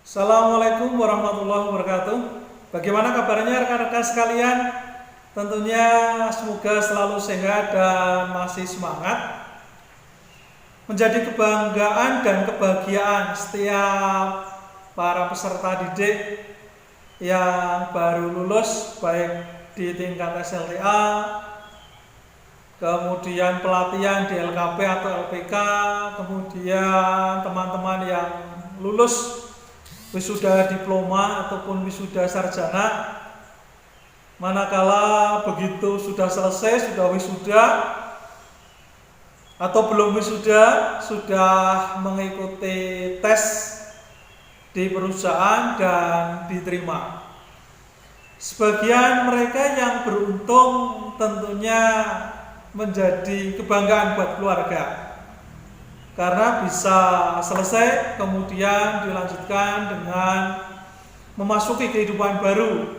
Assalamualaikum warahmatullahi wabarakatuh. Bagaimana kabarnya rekan-rekan sekalian? Tentunya semoga selalu sehat dan masih semangat. Menjadi kebanggaan dan kebahagiaan setiap para peserta didik yang baru lulus, baik di tingkat SLTA, kemudian pelatihan di LKP atau LPK, kemudian teman-teman yang lulus wisuda diploma ataupun wisuda sarjana. Manakala begitu sudah selesai, sudah wisuda atau belum wisuda, sudah mengikuti tes di perusahaan dan diterima. Sebagian mereka yang beruntung tentunya menjadi kebanggaan buat keluarga karena bisa selesai kemudian dilanjutkan dengan memasuki kehidupan baru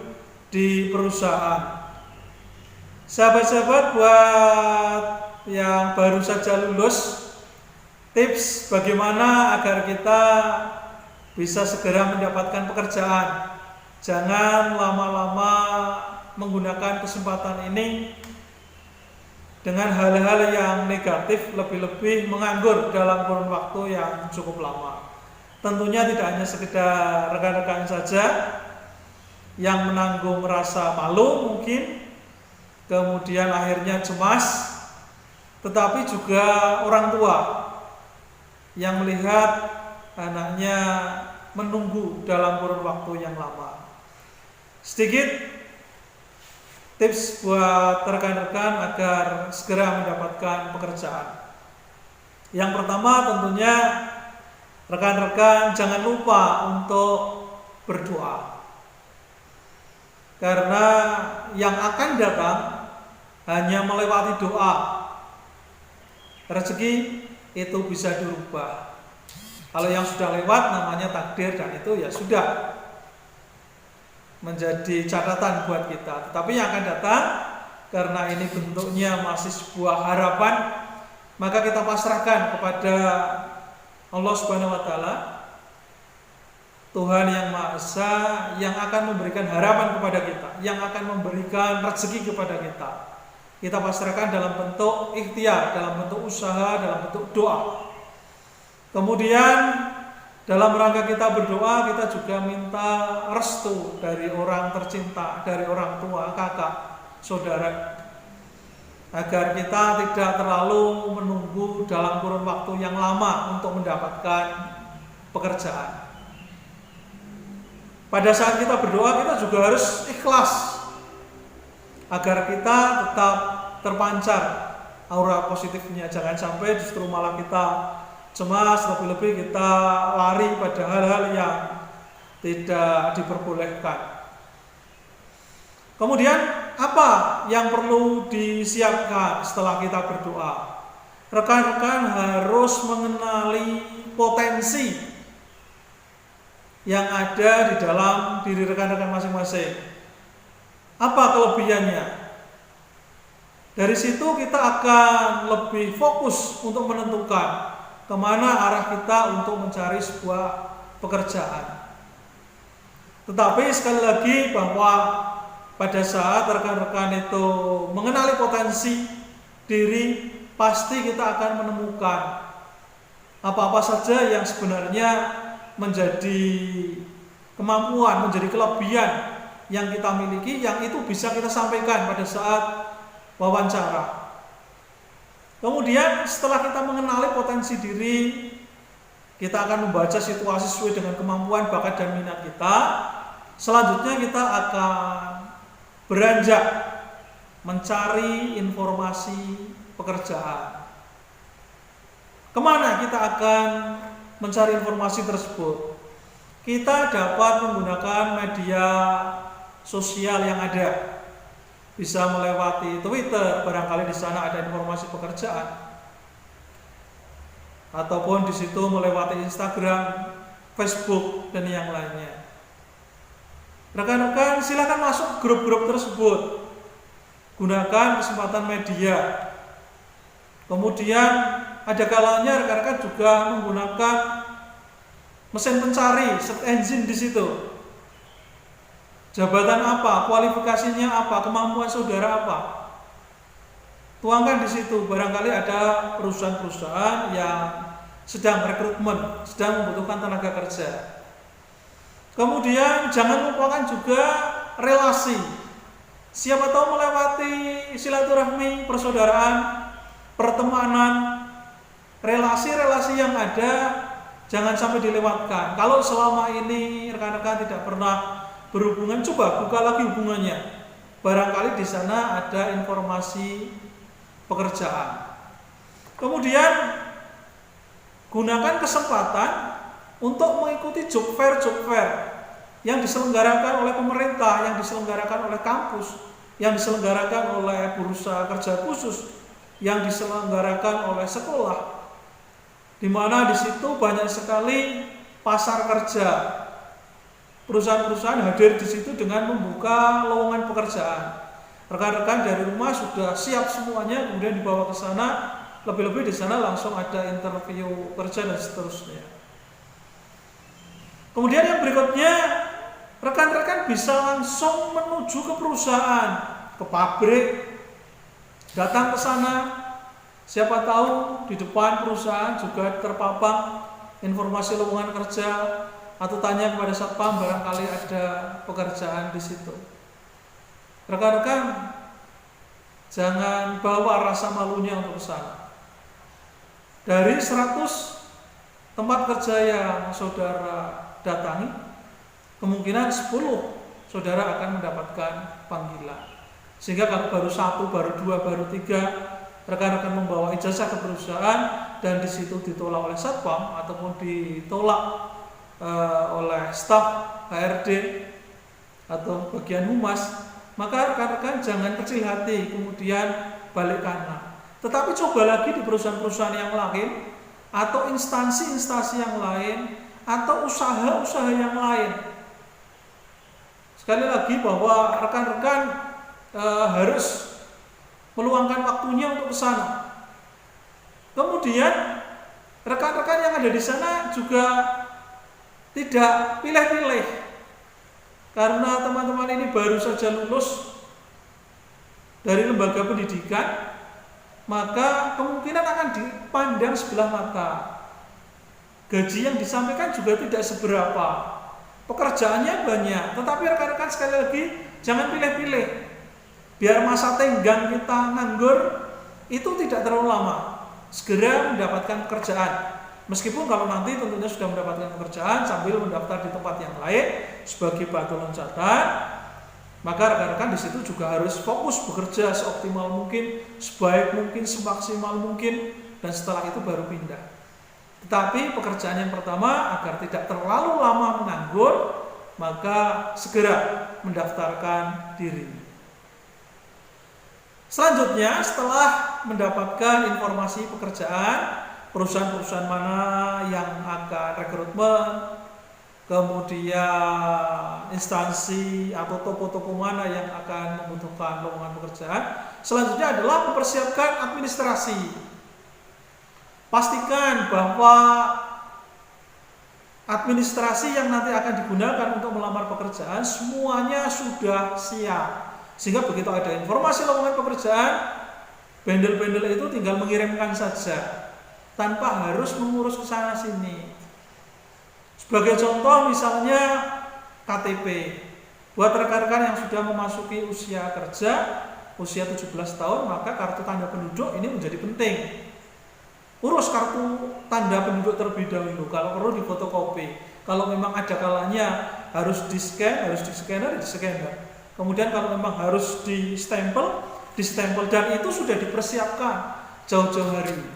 di perusahaan. Sahabat-sahabat, buat yang baru saja lulus, tips bagaimana agar kita bisa segera mendapatkan pekerjaan. Jangan lama-lama menggunakan kesempatan ini dengan hal-hal yang negatif, lebih-lebih menganggur dalam kurun waktu yang cukup lama. Tentunya tidak hanya sekedar rekan-rekan saja yang menanggung rasa malu mungkin, kemudian akhirnya cemas, tetapi juga orang tua yang melihat anaknya menunggu dalam kurun waktu yang lama. Sedikit tips buat rekan-rekan agar segera mendapatkan pekerjaan. Yang pertama tentunya rekan-rekan jangan lupa untuk berdoa. Karena yang akan datang hanya melewati doa. Rezeki itu bisa dirubah. Kalau yang sudah lewat namanya takdir dan itu ya sudah menjadi catatan buat kita. Tetapi yang akan datang, karena ini bentuknya masih sebuah harapan, maka kita pasrahkan kepada Allah Subhanahu wa taala, Tuhan yang Maha Esa, yang akan memberikan harapan kepada kita, yang akan memberikan rezeki kepada kita. Kita pasrahkan dalam bentuk ikhtiar, dalam bentuk usaha, dalam bentuk doa. Kemudian dalam rangka kita berdoa, kita juga minta restu dari orang tercinta, dari orang tua, kakak, saudara, agar kita tidak terlalu menunggu dalam kurun waktu yang lama untuk mendapatkan pekerjaan. Pada saat kita berdoa, kita juga harus ikhlas agar kita tetap terpancar aura positifnya. Jangan sampai justru malah kita cemas, lebih-lebih kita lari pada hal-hal yang tidak diperbolehkan. Kemudian apa yang perlu disiapkan setelah kita berdoa? Rekan-rekan harus mengenali potensi yang ada di dalam diri rekan-rekan masing-masing. Apa kelebihannya? Dari situ kita akan lebih fokus untuk menentukan kemana arah kita untuk mencari sebuah pekerjaan. Tetapi sekali lagi bahwa pada saat rekan-rekan itu mengenali potensi diri, pasti kita akan menemukan apa-apa saja yang sebenarnya menjadi kemampuan, menjadi kelebihan yang kita miliki, yang itu bisa kita sampaikan pada saat wawancara. Kemudian setelah kita mengenali potensi diri, kita akan membaca situasi sesuai dengan kemampuan, bakat dan minat kita. Selanjutnya kita akan beranjak mencari informasi pekerjaan. Kemana kita akan mencari informasi tersebut? Kita dapat menggunakan media sosial yang ada. Bisa melewati Twitter, barangkali di sana ada informasi pekerjaan. Ataupun di situ melewati Instagram, Facebook dan yang lainnya. Rekan-rekan silakan masuk grup-grup tersebut. Gunakan kesempatan media. Kemudian ada kalanya rekan-rekan juga menggunakan mesin pencari, search engine di situ. Jabatan apa, kualifikasinya apa, kemampuan saudara apa. Tuangkan di situ. Barangkali ada perusahaan-perusahaan yang sedang rekrutmen, sedang membutuhkan tenaga kerja. Kemudian jangan lupakan juga relasi. Siapa tahu melewati silaturahmi, persaudaraan, pertemanan, relasi-relasi yang ada jangan sampai dilewatkan. Kalau selama ini rekan-rekan tidak pernah berhubungan, coba buka lagi hubungannya. Barangkali di sana ada informasi pekerjaan. Kemudian gunakan kesempatan untuk mengikuti job fair yang diselenggarakan oleh pemerintah, yang diselenggarakan oleh kampus, yang diselenggarakan oleh bursa kerja khusus, yang diselenggarakan oleh sekolah, di mana di situ banyak sekali pasar kerja. Perusahaan-perusahaan hadir di situ dengan membuka lowongan pekerjaan. Rekan-rekan dari rumah sudah siap semuanya, kemudian dibawa ke sana. Lebih-lebih di sana langsung ada interview kerja dan seterusnya. Kemudian yang berikutnya, rekan-rekan bisa langsung menuju ke perusahaan, ke pabrik, datang ke sana. Siapa tahu di depan perusahaan juga terpampang informasi lowongan kerja, atau tanya kepada satpam barangkali ada pekerjaan di situ. Rekan-rekan jangan bawa rasa malunya untuk ke sana. Dari 100 tempat kerja yang saudara datangi, kemungkinan 10 saudara akan mendapatkan panggilan. Sehingga kalau baru 1, baru 2, baru 3, rekan-rekan membawa ijazah ke perusahaan dan di situ ditolak oleh satpam ataupun ditolak oleh staf HRD atau bagian humas, maka rekan-rekan jangan kecil hati kemudian balik kanan. Tetapi coba lagi di perusahaan-perusahaan yang lain atau instansi-instansi yang lain atau usaha-usaha yang lain. Sekali lagi bahwa rekan-rekan harus meluangkan waktunya untuk ke sana. Kemudian rekan-rekan yang ada di sana juga tidak pilih-pilih, karena teman-teman ini baru saja lulus dari lembaga pendidikan, maka kemungkinan akan dipandang sebelah mata. Gaji yang disampaikan juga tidak seberapa, pekerjaannya banyak, tetapi rekan-rekan sekali lagi jangan pilih-pilih, biar masa tenggang kita nganggur itu tidak terlalu lama, segera mendapatkan pekerjaan. Meskipun kalau nanti tentunya sudah mendapatkan pekerjaan sambil mendaftar di tempat yang lain sebagai batu loncatan, maka rekan-rekan di situ juga harus fokus bekerja seoptimal mungkin, sebaik mungkin, semaksimal mungkin, dan setelah itu baru pindah. Tetapi pekerjaan yang pertama agar tidak terlalu lama menganggur, maka segera mendaftarkan diri. Selanjutnya, setelah mendapatkan informasi pekerjaan, perusahaan-perusahaan mana yang akan rekrutmen, kemudian instansi atau toko-toko mana yang akan membutuhkan lowongan pekerjaan, selanjutnya adalah mempersiapkan administrasi. Pastikan bahwa administrasi yang nanti akan digunakan untuk melamar pekerjaan semuanya sudah siap, sehingga begitu ada informasi lowongan pekerjaan, bendel-bendel itu tinggal mengirimkan saja tanpa harus mengurus ke sana sini. Sebagai contoh misalnya KTP. Buat rekan-rekan yang sudah memasuki usia kerja, usia 17 tahun, maka kartu tanda penduduk ini menjadi penting. Urus kartu tanda penduduk terlebih dahulu, kalau perlu difotokopi. Kalau memang ada kalanya harus di-scan, harus di-scanner, di-scanner. Kemudian kalau memang harus di-stempel, di-stempel, dan itu sudah dipersiapkan jauh-jauh hari.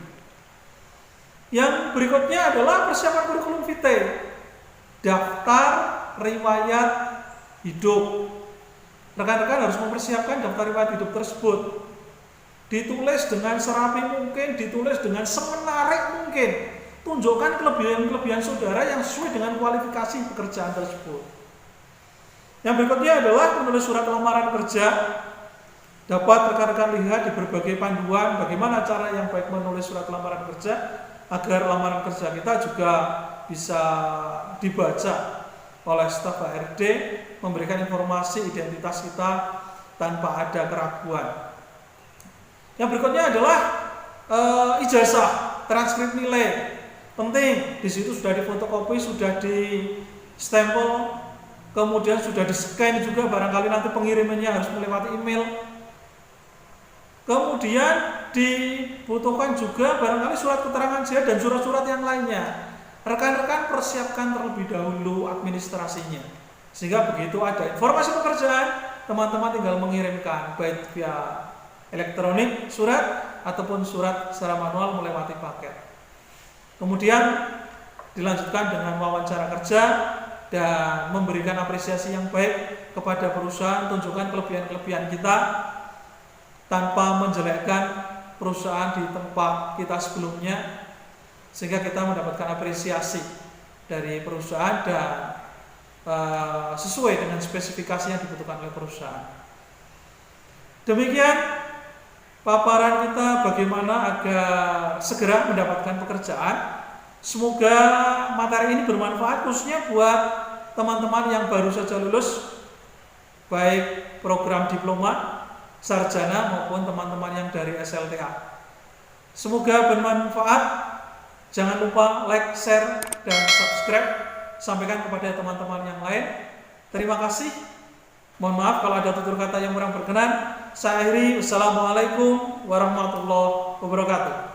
Yang berikutnya adalah persiapan kurikulum vitae, daftar riwayat hidup. Rekan-rekan harus mempersiapkan daftar riwayat hidup tersebut. Ditulis dengan serapi mungkin, ditulis dengan semenarik mungkin. Tunjukkan kelebihan-kelebihan saudara yang sesuai dengan kualifikasi pekerjaan tersebut. Yang berikutnya adalah menulis surat lamaran kerja. Dapat rekan-rekan lihat di berbagai panduan bagaimana cara yang baik menulis surat lamaran kerja, agar lamaran kerja kita juga bisa dibaca oleh staf HRD, memberikan informasi identitas kita tanpa ada keraguan. Yang berikutnya adalah ijazah, transkrip nilai. Penting, di situ sudah difotokopi, sudah di stempel, kemudian sudah di-scan juga, barangkali nanti pengirimannya harus melewati email. Kemudian dibutuhkan juga barangkali surat keterangan sehat dan surat-surat yang lainnya. Rekan-rekan persiapkan terlebih dahulu administrasinya, sehingga begitu ada informasi pekerjaan, teman-teman tinggal mengirimkan baik via elektronik surat ataupun surat secara manual melewati paket. Kemudian dilanjutkan dengan wawancara kerja dan memberikan apresiasi yang baik kepada perusahaan, tunjukkan kelebihan-kelebihan kita tanpa menjelekkan perusahaan di tempat kita sebelumnya, sehingga kita mendapatkan apresiasi dari perusahaan dan sesuai dengan spesifikasi yang dibutuhkan oleh perusahaan. Demikian paparan kita bagaimana agar segera mendapatkan pekerjaan. Semoga materi ini bermanfaat khususnya buat teman-teman yang baru saja lulus, baik program diploma, sarjana maupun teman-teman yang dari SLTA. Semoga bermanfaat. Jangan lupa like, share, dan subscribe. Sampaikan kepada teman-teman yang lain. Terima kasih. Mohon maaf kalau ada tutur kata yang kurang berkenan. Saya akhiri. Wassalamualaikum warahmatullahi wabarakatuh.